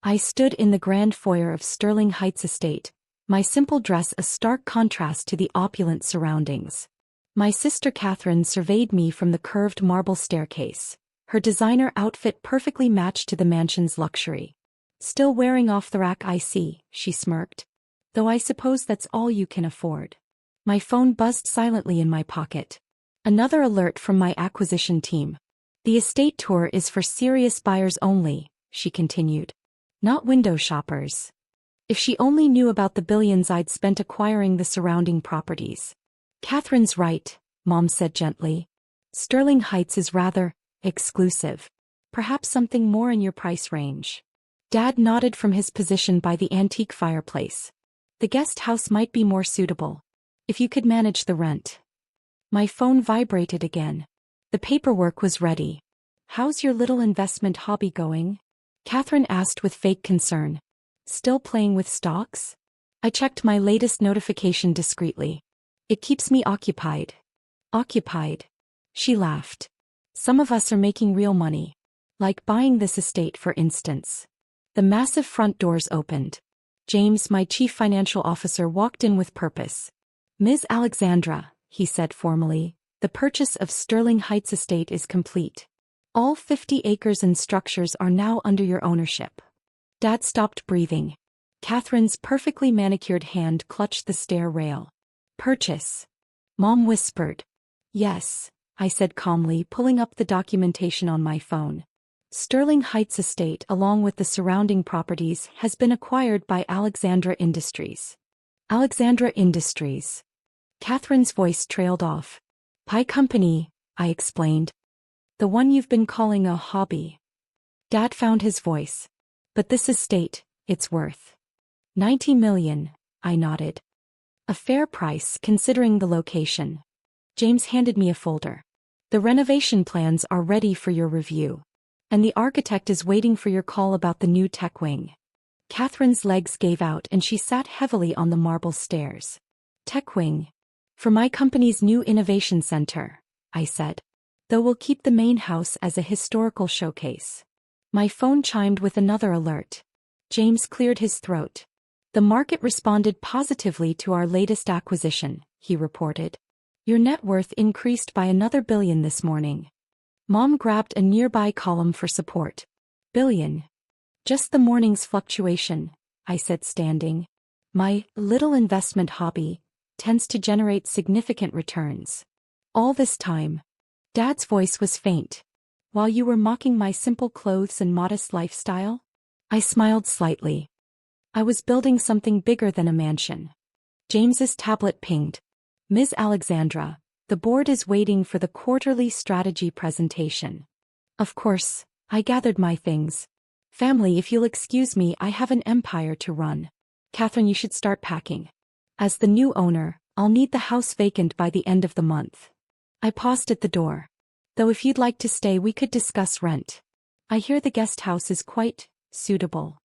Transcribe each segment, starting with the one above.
I stood in the grand foyer of Sterling Heights estate, my simple dress a stark contrast to the opulent surroundings. My sister Katherine surveyed me from the curved marble staircase, her designer outfit perfectly matched to the mansion's luxury. "Still wearing off the rack, I see," she smirked. "Though I suppose that's all you can afford." My phone buzzed silently in my pocket. Another alert from my acquisition team. "The estate tour is for serious buyers only," she continued. "Not window shoppers." If she only knew about the billions I'd spent acquiring the surrounding properties. "Catherine's right," Mom said gently. "Sterling Heights is rather exclusive. Perhaps something more in your price range." Dad nodded from his position by the antique fireplace. "The guest house might be more suitable. If you could manage the rent." My phone vibrated again. The paperwork was ready. "How's your little investment hobby going?" Katherine asked with fake concern. "Still playing with stocks?" I checked my latest notification discreetly. "It keeps me occupied." "Occupied?" She laughed. "Some of us are making real money. Like buying this estate, for instance." The massive front doors opened. James, my chief financial officer, walked in with purpose. "Ms. Alexandra," he said formally, "the purchase of Sterling Heights estate is complete. All 50 acres and structures are now under your ownership." Dad stopped breathing. Katherine's perfectly manicured hand clutched the stair rail. "Purchase?" Mom whispered. "Yes," I said calmly, pulling up the documentation on my phone. "Sterling Heights estate, along with the surrounding properties, has been acquired by Alexandra Industries." "Alexandra Industries?" Katherine's voice trailed off. "Pie company," I explained. "The one you've been calling a hobby." Dad found his voice. "But this estate, it's worth 90 million, I nodded. "A fair price, considering the location." James handed me a folder. "The renovation plans are ready for your review. And the architect is waiting for your call about the new tech wing." Katherine's legs gave out and she sat heavily on the marble stairs. "Tech wing? For my company's new innovation center," I said. "Though we'll keep the main house as a historical showcase." My phone chimed with another alert. James cleared his throat. "The market responded positively to our latest acquisition," he reported. "Your net worth increased by another billion this morning." Mom grabbed a nearby column for support. "Billion? Just the morning's fluctuation," I said, standing. "My little investment hobby tends to generate significant returns." "All this time," Dad's voice was faint, "while you were mocking my simple clothes and modest lifestyle?" I smiled slightly. "I was building something bigger than a mansion." James's tablet pinged. "Ms. Alexandra, the board is waiting for the quarterly strategy presentation." Of course, I gathered my things. "Family, if you'll excuse me, I have an empire to run." "Katherine, you should start packing. As the new owner, I'll need the house vacant by the end of the month." I paused at the door. "Though if you'd like to stay, we could discuss rent. I hear the guest house is quite suitable."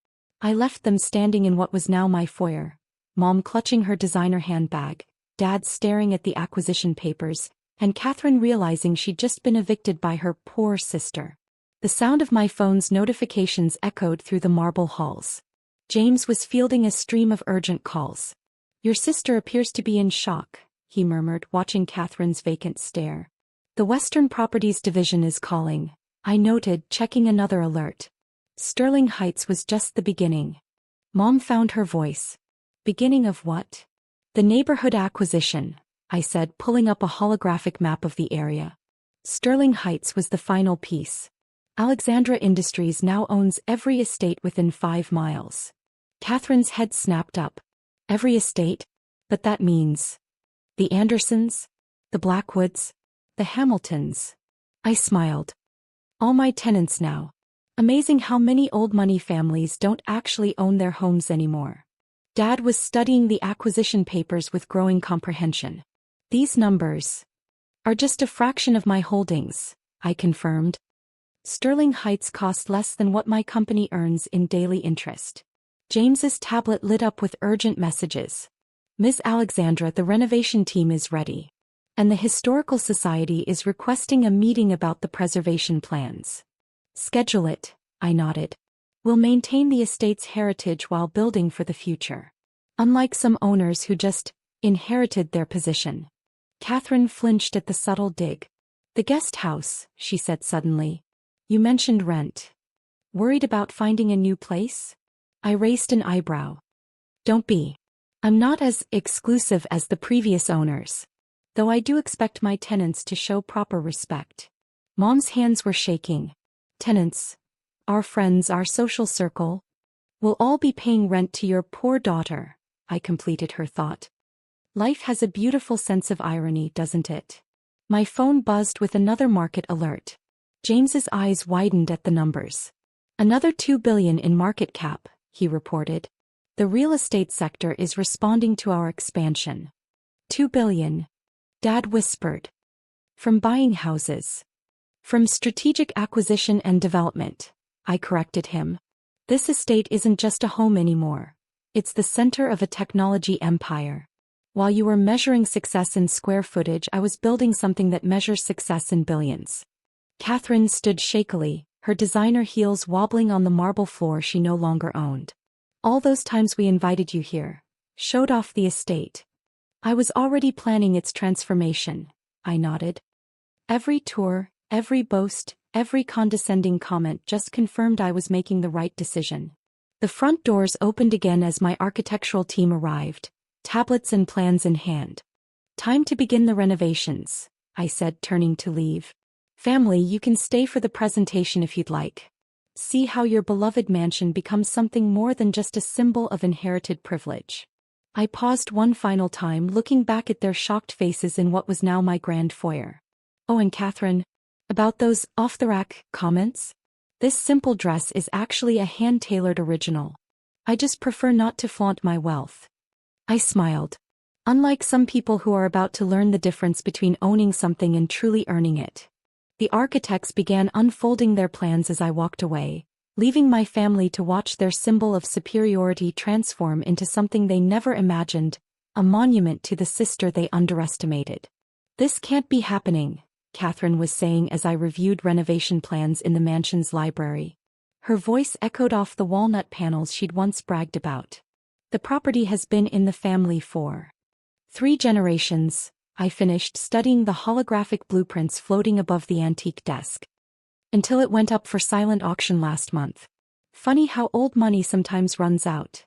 I left them standing in what was now my foyer, Mom clutching her designer handbag, Dad staring at the acquisition papers, and Katherine realizing she'd just been evicted by her poor sister. The sound of my phone's notifications echoed through the marble halls. James was fielding a stream of urgent calls. "Your sister appears to be in shock," he murmured, watching Katherine's vacant stare. "The Western Properties Division is calling," I noted, checking another alert. Sterling Heights was just the beginning. Mom found her voice. "Beginning of what?" "The neighborhood acquisition," I said, pulling up a holographic map of the area. Sterling Heights was the final piece. Alexandra Industries now owns every estate within 5 miles. Katherine's head snapped up. "Every estate? But that means the Andersons? The Blackwoods? The Hamiltons?" I smiled. "All my tenants now. Amazing how many old money families don't actually own their homes anymore." Dad was studying the acquisition papers with growing comprehension. "These numbers are just a fraction of my holdings," I confirmed. "Sterling Heights cost less than what my company earns in daily interest." James's tablet lit up with urgent messages. "Ms. Alexandra, the renovation team is ready. And the Historical Society is requesting a meeting about the preservation plans." "Schedule it," I nodded. We'll maintain the estate's heritage while building for the future. Unlike some owners who just inherited their position. Katherine flinched at the subtle dig. The guest house, she said suddenly. You mentioned rent. Worried about finding a new place? I raised an eyebrow. Don't be. I'm not as exclusive as the previous owners. Though I do expect my tenants to show proper respect. Mom's hands were shaking. Tenants. Our friends, our social circle. We'll all be paying rent to your poor daughter, I completed her thought. Life has a beautiful sense of irony, doesn't it? My phone buzzed with another market alert. James's eyes widened at the numbers. Another $2 billion in market cap, he reported. The real estate sector is responding to our expansion. $2 billion. Dad whispered. From buying houses. From strategic acquisition and development, I corrected him. This estate isn't just a home anymore. It's the center of a technology empire. While you were measuring success in square footage, I was building something that measures success in billions. Katherine stood shakily, her designer heels wobbling on the marble floor she no longer owned. All those times we invited you here, showed off the estate. I was already planning its transformation, I nodded. Every tour, every boast, every condescending comment just confirmed I was making the right decision. The front doors opened again as my architectural team arrived, tablets and plans in hand. Time to begin the renovations, I said, turning to leave. Family, you can stay for the presentation if you'd like. See how your beloved mansion becomes something more than just a symbol of inherited privilege. I paused one final time, looking back at their shocked faces in what was now my grand foyer. Oh, and Katherine, about those off-the-rack comments? This simple dress is actually a hand-tailored original. I just prefer not to flaunt my wealth. I smiled. Unlike some people who are about to learn the difference between owning something and truly earning it. The architects began unfolding their plans as I walked away, leaving my family to watch their symbol of superiority transform into something they never imagined, a monument to the sister they underestimated. This can't be happening, Katherine was saying as I reviewed renovation plans in the mansion's library. Her voice echoed off the walnut panels she'd once bragged about. The property has been in the family for 3 generations. I finished studying the holographic blueprints floating above the antique desk. Until it went up for silent auction last month. Funny how old money sometimes runs out.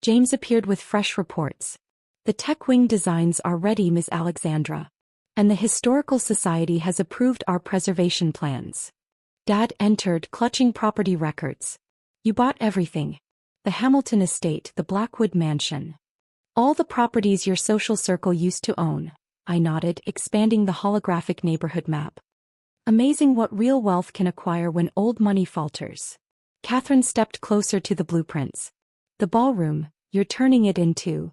James appeared with fresh reports. The tech wing designs are ready, Ms. Alexandra. And the Historical Society has approved our preservation plans. Dad entered, clutching property records. You bought everything. The Hamilton estate, the Blackwood mansion. All the properties your social circle used to own. I nodded, expanding the holographic neighborhood map. Amazing what real wealth can acquire when old money falters. Katherine stepped closer to the blueprints. The ballroom, you're turning it into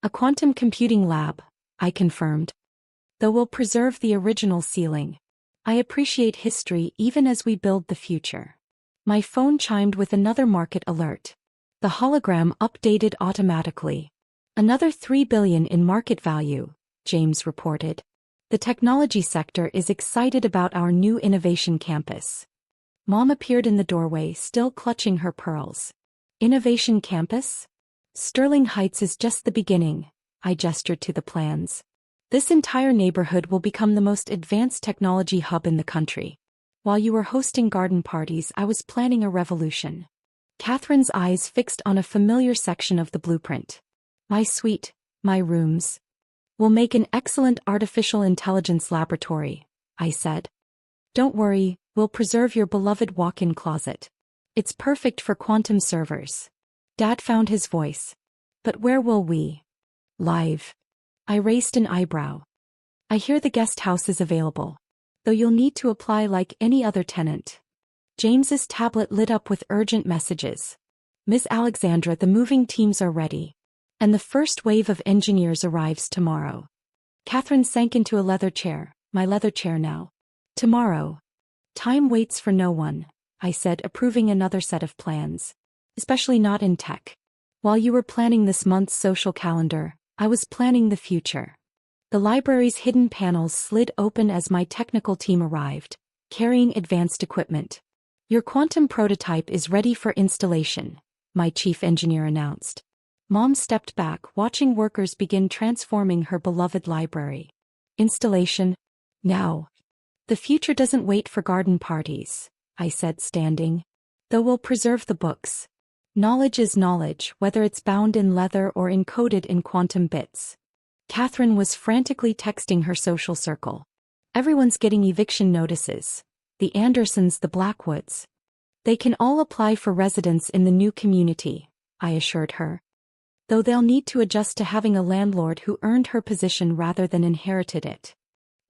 a quantum computing lab, I confirmed. Though we'll preserve the original ceiling. I appreciate history even as we build the future. My phone chimed with another market alert. The hologram updated automatically. Another $3 billion in market value, James reported. The technology sector is excited about our new innovation campus. Mom appeared in the doorway, still clutching her pearls. Innovation campus? Sterling Heights is just the beginning, I gestured to the plans. This entire neighborhood will become the most advanced technology hub in the country. While you were hosting garden parties, I was planning a revolution. Katherine's eyes fixed on a familiar section of the blueprint. My suite, my rooms. We'll make an excellent artificial intelligence laboratory, I said. Don't worry, we'll preserve your beloved walk-in closet. It's perfect for quantum servers. Dad found his voice. But where will we live? I raised an eyebrow. I hear the guest house is available. Though you'll need to apply like any other tenant. James's tablet lit up with urgent messages. Miss Alexandra, the moving teams are ready. And the first wave of engineers arrives tomorrow. Katherine sank into a leather chair, my leather chair now. Tomorrow. Time waits for no one, I said, approving another set of plans. Especially not in tech. While you were planning this month's social calendar, I was planning the future. The library's hidden panels slid open as my technical team arrived, carrying advanced equipment. Your quantum prototype is ready for installation, my chief engineer announced. Mom stepped back, watching workers begin transforming her beloved library. Installation? Now. The future doesn't wait for garden parties, I said, standing. Though we'll preserve the books. Knowledge is knowledge, whether it's bound in leather or encoded in quantum bits. Katherine was frantically texting her social circle. Everyone's getting eviction notices. The Andersons, the Blackwoods. They can all apply for residence in the new community, I assured her. Though they'll need to adjust to having a landlord who earned her position rather than inherited it.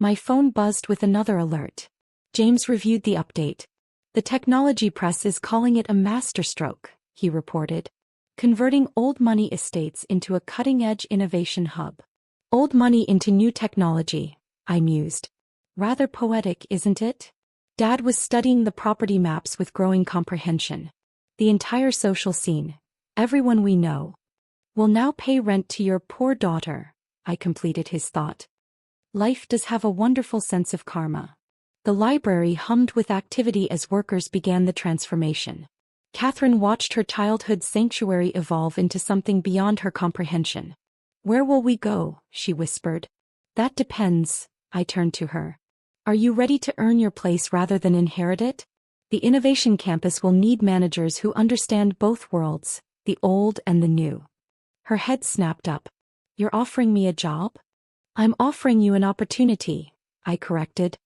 My phone buzzed with another alert. James reviewed the update. The technology press is calling it a masterstroke, he reported. Converting old money estates into a cutting-edge innovation hub. Old money into new technology, I mused. Rather poetic, isn't it? Dad was studying the property maps with growing comprehension. The entire social scene, everyone we know, will now pay rent to your poor daughter, I completed his thought. Life does have a wonderful sense of karma. The library hummed with activity as workers began the transformation. Katherine watched her childhood sanctuary evolve into something beyond her comprehension. Where will we go? She whispered. That depends, I turned to her. Are you ready to earn your place rather than inherit it? The innovation campus will need managers who understand both worlds, the old and the new. Her head snapped up. You're offering me a job? I'm offering you an opportunity, I corrected.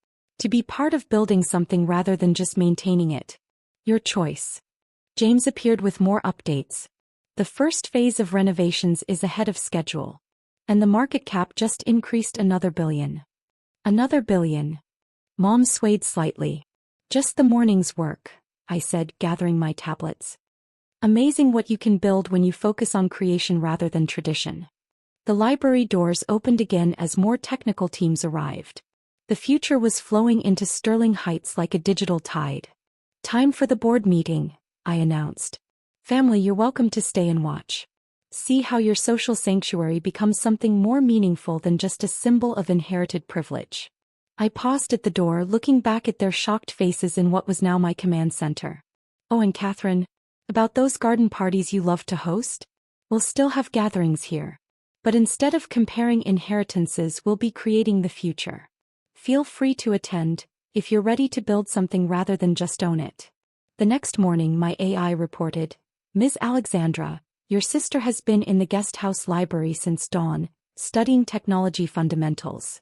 To be part of building something rather than just maintaining it. Your choice. James appeared with more updates. The first phase of renovations is ahead of schedule. And the market cap just increased another $1 billion. Another $1 billion. Mom swayed slightly. Just the morning's work, I said, gathering my tablets. Amazing what you can build when you focus on creation rather than tradition. The library doors opened again as more technical teams arrived. The future was flowing into Sterling Heights like a digital tide. Time for the board meeting, I announced. Family, you're welcome to stay and watch. See how your social sanctuary becomes something more meaningful than just a symbol of inherited privilege. I paused at the door, looking back at their shocked faces in what was now my command center. Oh, and Katherine, about those garden parties you love to host? We'll still have gatherings here. But instead of comparing inheritances, we'll be creating the future. Feel free to attend, if you're ready to build something rather than just own it. The next morning, my AI reported, Ms. Alexandra, your sister has been in the guest house library since dawn, studying technology fundamentals.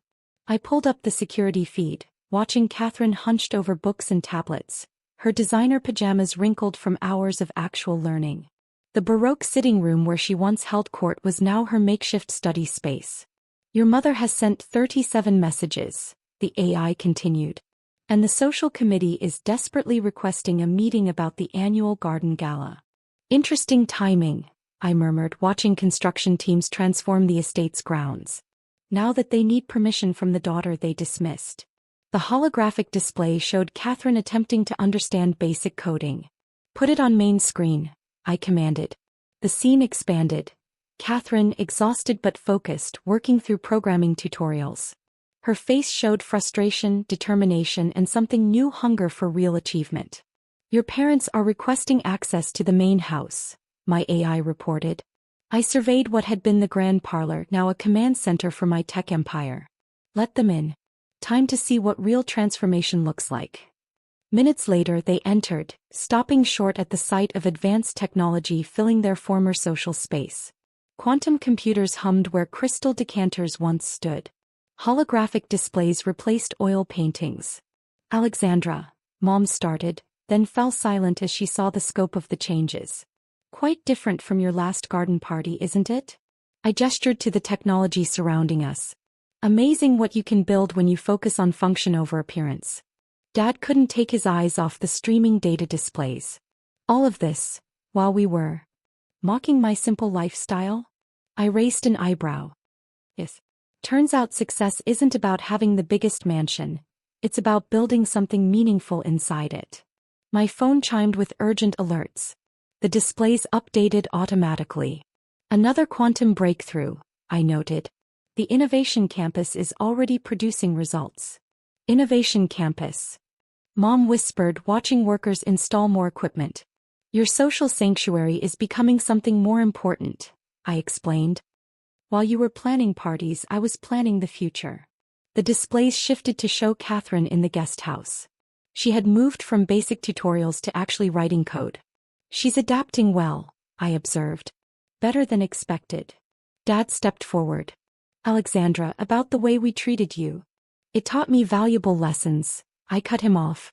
I pulled up the security feed, watching Katherine hunched over books and tablets, her designer pajamas wrinkled from hours of actual learning. The Baroque sitting room where she once held court was now her makeshift study space. Your mother has sent 37 messages, the AI continued. And the social committee is desperately requesting a meeting about the annual garden gala. Interesting timing, I murmured, watching construction teams transform the estate's grounds. Now that they need permission from the daughter they dismissed. The holographic display showed Katherine attempting to understand basic coding. Put it on main screen, I commanded. The scene expanded. Katherine, exhausted but focused, working through programming tutorials. Her face showed frustration, determination, and something new: hunger for real achievement. Your parents are requesting access to the main house, my AI reported. I surveyed what had been the grand parlor, now a command center for my tech empire. Let them in. Time to see what real transformation looks like. Minutes later they entered, stopping short at the sight of advanced technology filling their former social space. Quantum computers hummed where crystal decanters once stood. Holographic displays replaced oil paintings. Alexandra, Mom started, then fell silent as she saw the scope of the changes. Quite different from your last garden party, isn't it? I gestured to the technology surrounding us. Amazing what you can build when you focus on function over appearance. Dad couldn't take his eyes off the streaming data displays. All of this, while we were mocking my simple lifestyle? I raised an eyebrow. Yes. Turns out success isn't about having the biggest mansion. It's about building something meaningful inside it. My phone chimed with urgent alerts. The displays updated automatically. Another quantum breakthrough, I noted. The Innovation Campus is already producing results. Innovation Campus. Mom whispered, watching workers install more equipment. Your social sanctuary is becoming something more important, I explained. While you were planning parties, I was planning the future. The displays shifted to show Katherine in the guest house. She had moved from basic tutorials to actually writing code. She's adapting well, I observed. Better than expected. Dad stepped forward. Alexandra, about the way we treated you. It taught me valuable lessons, I cut him off.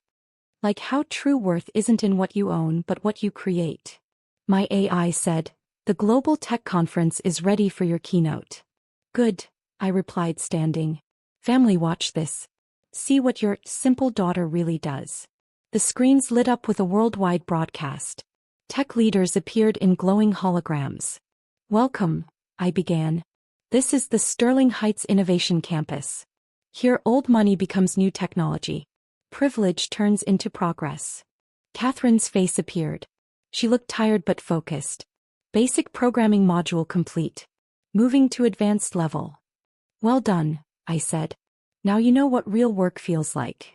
Like how true worth isn't in what you own but what you create. My AI said, the Global Tech Conference is ready for your keynote. Good, I replied, standing. Family, watch this. See what your simple daughter really does. The screens lit up with a worldwide broadcast. Tech leaders appeared in glowing holograms. Welcome, I began. This is the Sterling Heights Innovation Campus. Here old money becomes new technology. Privilege turns into progress. Katherine's face appeared. She looked tired but focused. Basic programming module complete. Moving to advanced level. Well done, I said. Now you know what real work feels like.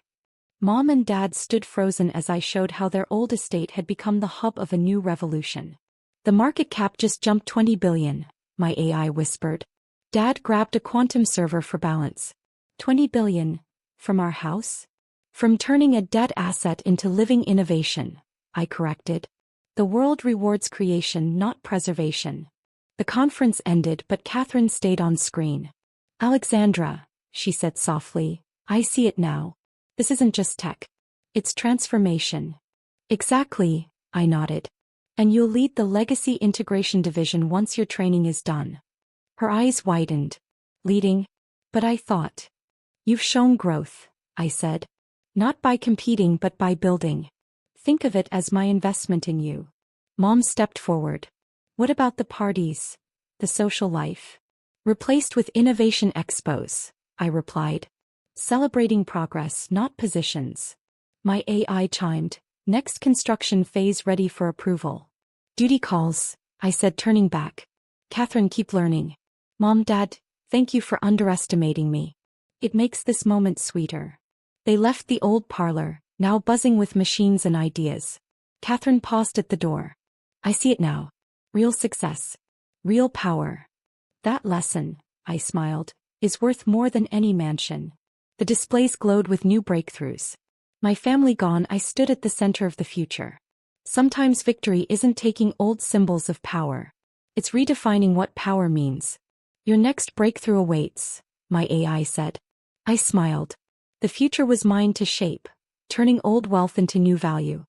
Mom and Dad stood frozen as I showed how their old estate had become the hub of a new revolution. The market cap just jumped 20 billion, my AI whispered. Dad grabbed a quantum server for balance. 20 billion? From our house? From turning a dead asset into living innovation, I corrected. The world rewards creation, not preservation. The conference ended, but Katherine stayed on screen. Alexandra, she said softly, I see it now. This isn't just tech. It's transformation. Exactly, I nodded. And you'll lead the Legacy Integration Division once your training is done. Her eyes widened. Leading? But I thought. You've shown growth, I said. Not by competing but by building. Think of it as my investment in you. Mom stepped forward. What about the parties? The social life? Replaced with innovation expos, I replied. Celebrating progress, not positions. My AI chimed. Next construction phase ready for approval. Duty calls, I said, turning back. Katherine, keep learning. Mom, Dad, thank you for underestimating me. It makes this moment sweeter. They left the old parlor, now buzzing with machines and ideas. Katherine paused at the door. I see it now. Real success. Real power. That lesson, I smiled, is worth more than any mansion. The displays glowed with new breakthroughs. My family gone, I stood at the center of the future. Sometimes victory isn't taking old symbols of power. It's redefining what power means. Your next breakthrough awaits, my AI said. I smiled. The future was mine to shape, turning old wealth into new value.